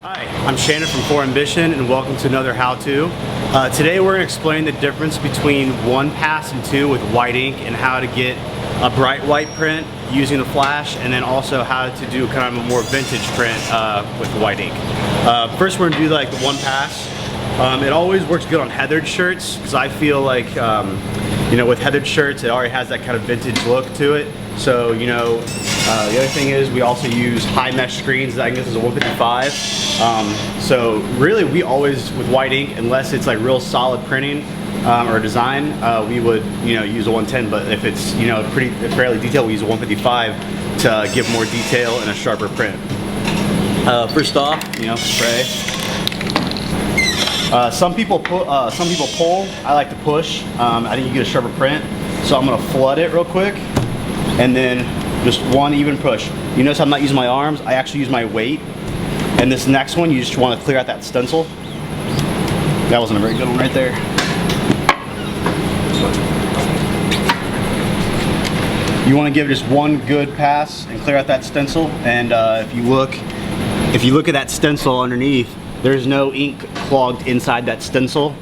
Hi, I'm Shannon from 4Ambition and welcome to another how-to. Today we're going to explain the difference between 1-pass and 2 with white ink and how to get a bright white print using the flash, and then also how to do kind of a more vintage print with white ink. First we're going to do like the 1-pass. It always works good on heathered shirts because I feel like with heathered shirts it already has that kind of vintage look to it. So the other thing is we also use high mesh screens that I guess is a 155. So really we always, with white ink, unless it's like real solid printing or design, we would use a 110, but if it's fairly detailed, we use a 155 to give more detail and a sharper print. First off, spray. Some people pull, I like to push. I think you get a sharper print. So I'm gonna flood it real quick and then just one even push. You notice I'm not using my arms, I actually use my weight. And this next one, you just wanna clear out that stencil. That wasn't a very good one right there. You wanna give just one good pass and clear out that stencil. And if you look at that stencil underneath, there's no ink clogged inside that stencil.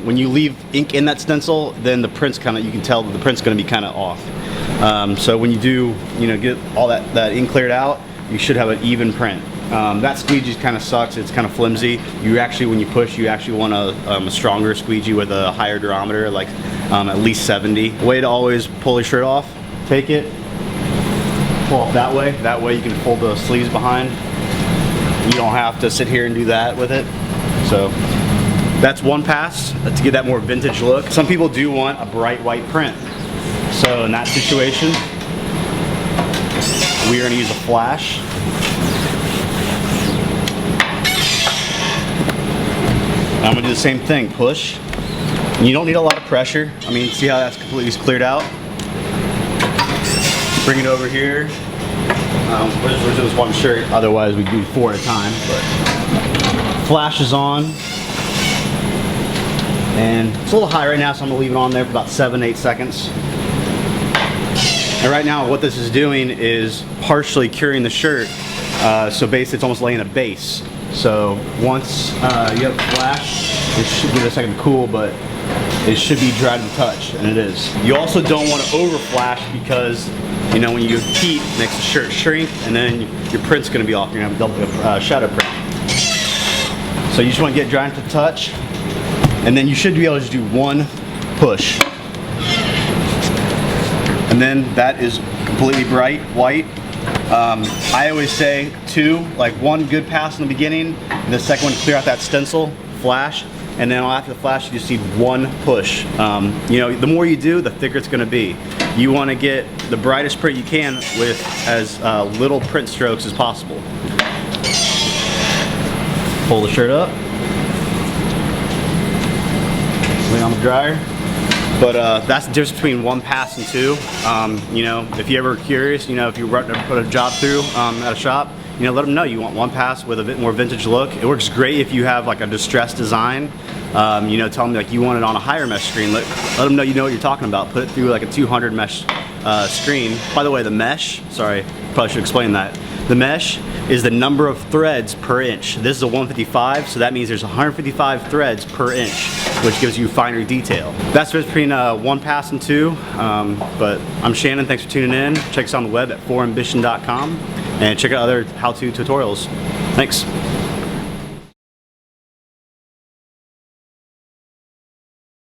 When you leave ink in that stencil, then the print's you can tell that the print's gonna be kind of off. So when you do, get all that ink cleared out, you should have an even print. That squeegee kind of sucks, it's kind of flimsy. You actually, when you push, you actually want a stronger squeegee with a higher durometer, like at least 70. Way to always pull your shirt off, take it, pull off that way. That way you can fold the sleeves behind. You don't have to sit here and do that with it. So that's 1-pass to get that more vintage look. Some people do want a bright white print. So in that situation, we are going to use a flash. I'm going to do the same thing, push. And you don't need a lot of pressure. I mean, see how that's completely cleared out? Bring it over here. We're just one shirt, otherwise we'd do 4 at a time. But flash is on. And it's a little high right now, so I'm going to leave it on there for about 7-8 seconds. And right now what this is doing is partially curing the shirt. So basically it's almost laying a base. So once you have the flash, it should give it a second to cool, but it should be dry to the touch, and it is. You also don't want to over flash because when you heat, it makes the shirt shrink, and then your print's going to be off. You're going to have a double shadow print. So you just want to get dry to the touch, and then you should be able to just do one push. And then that is completely bright white. I always say 2, like 1 good pass in the beginning, and the second one to clear out that stencil, flash, and then after the flash you just need 1 push. The more you do, the thicker it's going to be. You want to get the brightest print you can with as little print strokes as possible. Pull the shirt up, lay on the dryer. But that's the difference between 1-pass and 2. If you're ever curious, if you put a job through at a shop, let them know you want 1-pass with a bit more vintage look. It works great if you have like a distressed design. Tell them like you want it on a higher mesh screen. Let them know you know what you're talking about. Put it through like a 200 mesh screen. By the way, the mesh, sorry, probably should explain that. The mesh is the number of threads per inch. This is a 155, so that means there's 155 threads per inch, which gives you finer detail. That's the difference between 1-pass and 2. But I'm Shannon, thanks for tuning in. Check us on the web at 4ambition.com and check out other how-to tutorials. Thanks.